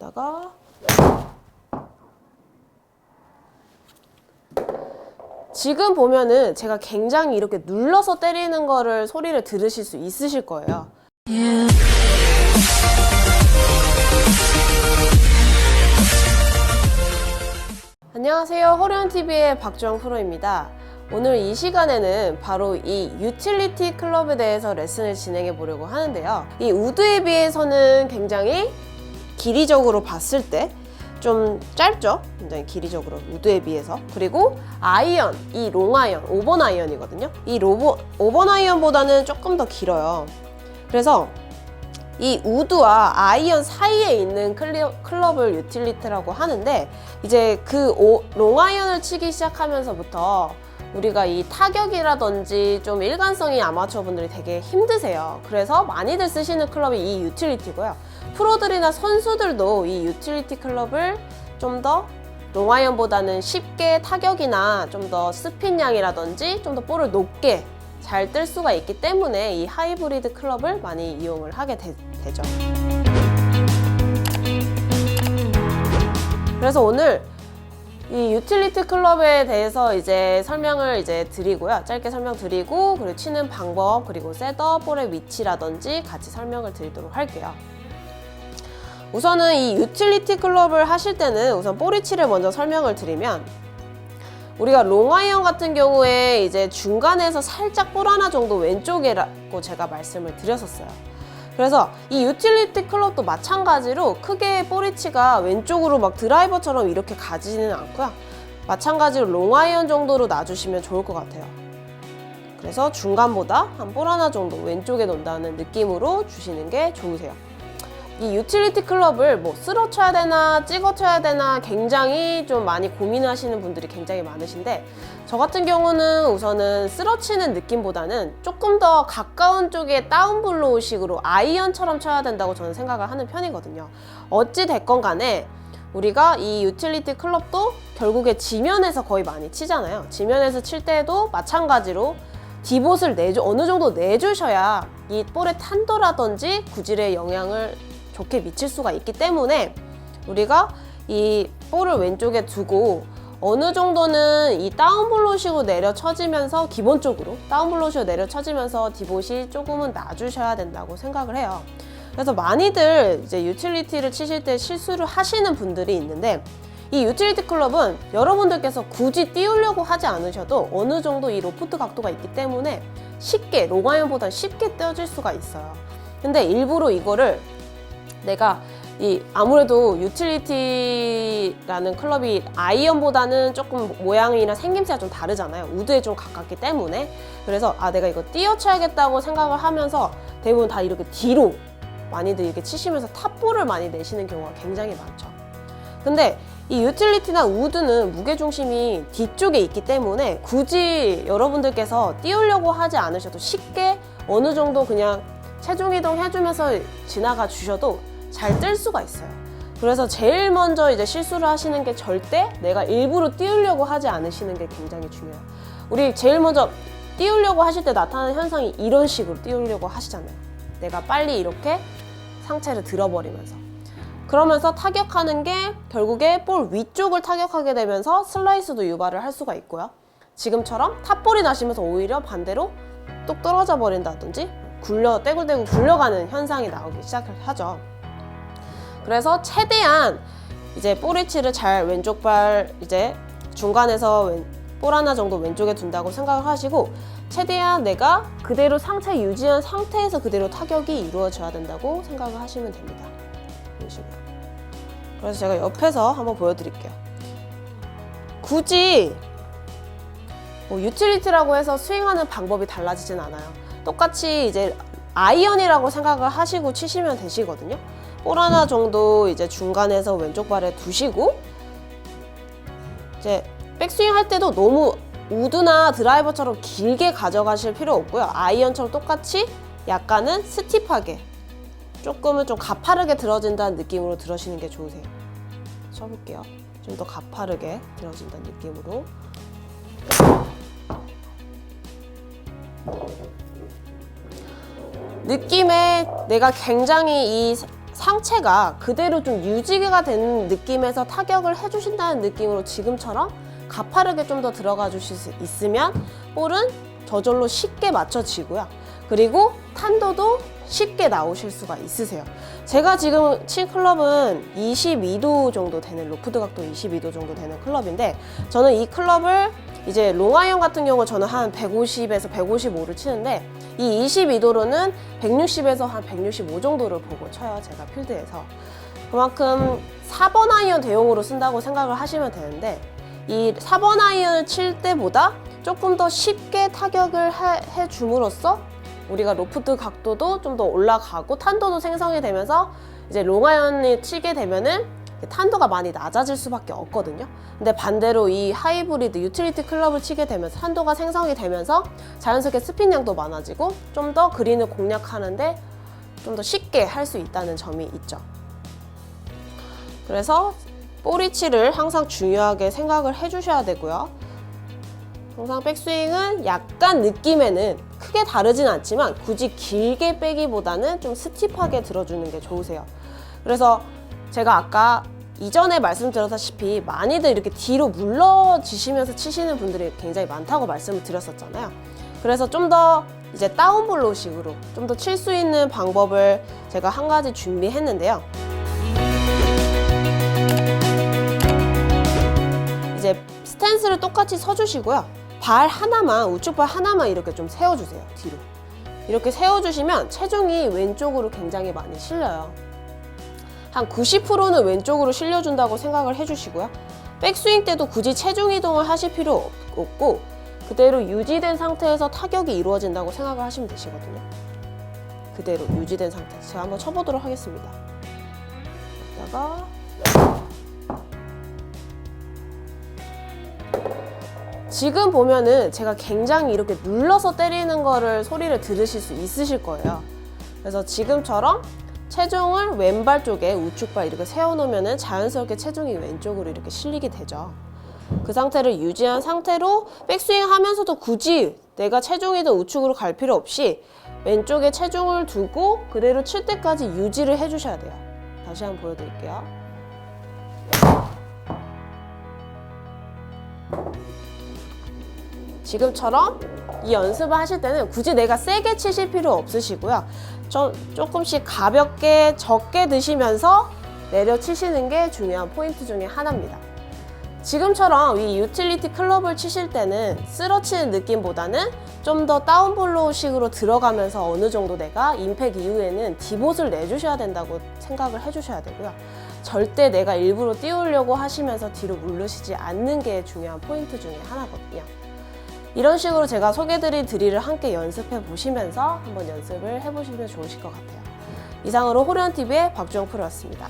여기다가 지금 보면은 제가 굉장히 이렇게 눌러서 때리는 거를 소리를 들으실 수 있으실 거예요. 안녕하세요. 호련TV의 박주영 프로입니다. 오늘 이 시간에는 바로 이 유틸리티 클럽에 대해서 레슨을 진행해 보려고 하는데요. 이 우드에 비해서는 굉장히 길이적으로 봤을 때 좀 짧죠? 굉장히 길이적으로 우드에 비해서. 그리고 아이언, 이 롱아이언, 5번 아이언이거든요. 이 5번 아이언보다는 조금 더 길어요. 그래서 이 우드와 아이언 사이에 있는 클럽을 유틸리티라고 하는데, 이제 그 롱아이언을 치기 시작하면서부터 우리가 이 타격이라든지 좀 일관성이 아마추어 분들이 되게 힘드세요. 그래서 많이들 쓰시는 클럽이 이 유틸리티고요. 프로들이나 선수들도 이 유틸리티 클럽을 좀 더 롱아이언보다는 쉽게 타격이나 좀 더 스핀량이라든지 좀 더 볼을 높게 잘 뜰 수가 있기 때문에 이 하이브리드 클럽을 많이 이용을 하게 되죠. 그래서 오늘 이 유틸리티 클럽에 대해서 이제 설명을 드리고요. 짧게 설명드리고, 그리고 치는 방법, 그리고 셋업, 볼의 위치라든지 같이 설명을 드리도록 할게요. 우선은 이 유틸리티 클럽을 하실 때는 우선 볼 위치를 먼저 설명을 드리면, 우리가 롱아이언 같은 경우에 이제 중간에서 살짝 볼 하나 정도 왼쪽이라고 제가 말씀을 드렸었어요. 그래서 이 유틸리티 클럽도 마찬가지로 크게 볼 위치가 왼쪽으로 막 드라이버처럼 이렇게 가지는 않고요. 마찬가지로 롱아이언 정도로 놔주시면 좋을 것 같아요. 그래서 중간보다 한 볼 하나 정도 왼쪽에 놓는다는 느낌으로 주시는 게 좋으세요. 이 유틸리티 클럽을 뭐 쓸어 쳐야 되나 찍어 쳐야 되나 굉장히 좀 많이 고민하시는 분들이 굉장히 많으신데, 저 같은 경우는 우선은 쓸어 치는 느낌보다는 조금 더 가까운 쪽에 다운블로우식으로 아이언처럼 쳐야 된다고 저는 생각을 하는 편이거든요. 어찌 됐건 간에 우리가 이 유틸리티 클럽도 결국에 지면에서 거의 많이 치잖아요. 지면에서 칠 때도 마찬가지로 디봇을 어느 정도 내주셔야 이 볼의 탄도라든지 구질에 영향을 좋게 미칠 수가 있기 때문에, 우리가 이 볼을 왼쪽에 두고 어느 정도는 이 다운블로우식으로 내려 쳐지면서, 기본적으로 다운블로우식으로 내려 쳐지면서 디봇이 조금은 놔주셔야 된다고 생각을 해요. 그래서 많이들 이제 유틸리티를 치실 때 실수를 하시는 분들이 있는데, 이 유틸리티 클럽은 여러분들께서 굳이 띄우려고 하지 않으셔도 어느 정도 이 로프트 각도가 있기 때문에 쉽게, 롱아이언보다 쉽게 떼어질 수가 있어요. 근데 일부러 이거를 내가 아무래도 유틸리티라는 클럽이 아이언보다는 조금 모양이나 생김새가 좀 다르잖아요. 우드에 좀 가깝기 때문에. 그래서 내가 이거 띄어쳐야겠다고 생각을 하면서 대부분 다 이렇게 뒤로 많이들 이렇게 치시면서 탑볼을 많이 내시는 경우가 굉장히 많죠. 근데 이 유틸리티나 우드는 무게중심이 뒤쪽에 있기 때문에 굳이 여러분들께서 띄우려고 하지 않으셔도 쉽게 어느 정도 그냥 체중 이동 해주면서 지나가 주셔도 잘 뜰 수가 있어요. 그래서 제일 먼저 이제 실수를 하시는 게, 절대 내가 일부러 띄우려고 하지 않으시는 게 굉장히 중요해요. 우리 제일 먼저 띄우려고 하실 때 나타나는 현상이 이런 식으로 띄우려고 하시잖아요. 내가 빨리 이렇게 상체를 들어버리면서, 그러면서 타격하는 게 결국에 볼 위쪽을 타격하게 되면서 슬라이스도 유발을 할 수가 있고요. 지금처럼 탑볼이 나시면서 오히려 반대로 뚝 떨어져 버린다든지 떼굴떼굴 굴려가는 현상이 나오기 시작을 하죠. 그래서 최대한 이제 볼 위치를 잘 왼쪽 발 이제 중간에서 볼 하나 정도 왼쪽에 둔다고 생각을 하시고, 최대한 내가 그대로 상체 유지한 상태에서 그대로 타격이 이루어져야 된다고 생각을 하시면 됩니다. 이런 식으로. 그래서 제가 옆에서 한번 보여드릴게요. 굳이 유틸리티라고 해서 스윙하는 방법이 달라지진 않아요. 똑같이 이제 아이언이라고 생각을 하시고 치시면 되시거든요. 볼 하나 정도 이제 중간에서 왼쪽 발에 두시고, 이제 백스윙 할 때도 너무 우드나 드라이버처럼 길게 가져가실 필요 없고요. 아이언처럼 똑같이 약간은 스티프하게, 조금은 좀 가파르게 들어진다는 느낌으로 들으시는 게 좋으세요. 쳐볼게요. 좀 더 가파르게 들어진다는 느낌으로. 느낌에 내가 굉장히 이 상체가 그대로 좀 유지가 되는 느낌에서 타격을 해주신다는 느낌으로 지금처럼 가파르게 좀 더 들어가 주실 수 있으면 볼은 저절로 쉽게 맞춰지고요. 그리고 탄도도 쉽게 나오실 수가 있으세요. 제가 지금 친 클럽은 22도 정도 되는, 로프트 각도 22도 정도 되는 클럽인데, 저는 이 클럽을 이제 롱아이언 같은 경우 저는 한 150에서 155를 치는데, 이 22도로는 160에서 한 165 정도를 보고 쳐요, 제가 필드에서. 그만큼 4번 아이언 대용으로 쓴다고 생각을 하시면 되는데, 이 4번 아이언을 칠 때보다 조금 더 쉽게 타격을 해줌으로써 우리가 로프트 각도도 좀 더 올라가고 탄도도 생성이 되면서 이제 롱아이언을 치게 되면은 탄도가 많이 낮아질 수밖에 없거든요. 근데 반대로 이 하이브리드 유틸리티 클럽을 치게 되면서 탄도가 생성이 되면서 자연스럽게 스핀량도 많아지고 좀 더 그린을 공략하는데 좀 더 쉽게 할 수 있다는 점이 있죠. 그래서 볼 위치를 항상 중요하게 생각을 해주셔야 되고요. 통상 백스윙은 약간 느낌에는 크게 다르진 않지만 굳이 길게 빼기보다는 좀 스티프하게 들어주는 게 좋으세요. 그래서 제가 아까 이전에 말씀드렸다시피 많이들 이렇게 뒤로 물러지시면서 치시는 분들이 굉장히 많다고 말씀을 드렸었잖아요. 그래서 좀 더 이제 다운블로우 식으로 좀 더 칠 수 있는 방법을 제가 한 가지 준비했는데요. 이제 스탠스를 똑같이 서주시고요. 발 하나만, 우측 발 하나만 이렇게 좀 세워주세요, 뒤로. 이렇게 세워주시면 체중이 왼쪽으로 굉장히 많이 실려요. 한 90%는 왼쪽으로 실려준다고 생각을 해주시고요. 백스윙 때도 굳이 체중 이동을 하실 필요 없고 그대로 유지된 상태에서 타격이 이루어진다고 생각을 하시면 되시거든요. 그대로 유지된 상태에서 제가 한번 쳐보도록 하겠습니다. 여기다가 지금 보면은 제가 굉장히 이렇게 눌러서 때리는 거를 소리를 들으실 수 있으실 거예요. 그래서 지금처럼 체중을 왼발 쪽에 우측발 이렇게 세워놓으면은 자연스럽게 체중이 왼쪽으로 이렇게 실리게 되죠. 그 상태를 유지한 상태로 백스윙 하면서도 굳이 내가 체중이든 우측으로 갈 필요 없이 왼쪽에 체중을 두고 그대로 칠 때까지 유지를 해주셔야 돼요. 다시 한번 보여드릴게요. 지금처럼 이 연습을 하실 때는 굳이 내가 세게 치실 필요 없으시고요. 조금씩 가볍게 적게 드시면서 내려 치시는 게 중요한 포인트 중에 하나입니다. 지금처럼 이 유틸리티 클럽을 치실 때는 쓸어치는 느낌보다는 좀 더 다운블로우 식으로 들어가면서 어느 정도 내가 임팩 이후에는 디봇을 내주셔야 된다고 생각을 해주셔야 되고요. 절대 내가 일부러 띄우려고 하시면서 뒤로 물르시지 않는 게 중요한 포인트 중에 하나거든요. 이런 식으로 제가 소개드린 드릴을 함께 연습해 보시면서 한번 연습을 해보시면 좋으실 것 같아요. 이상으로 호련TV의 박주영 프로였습니다.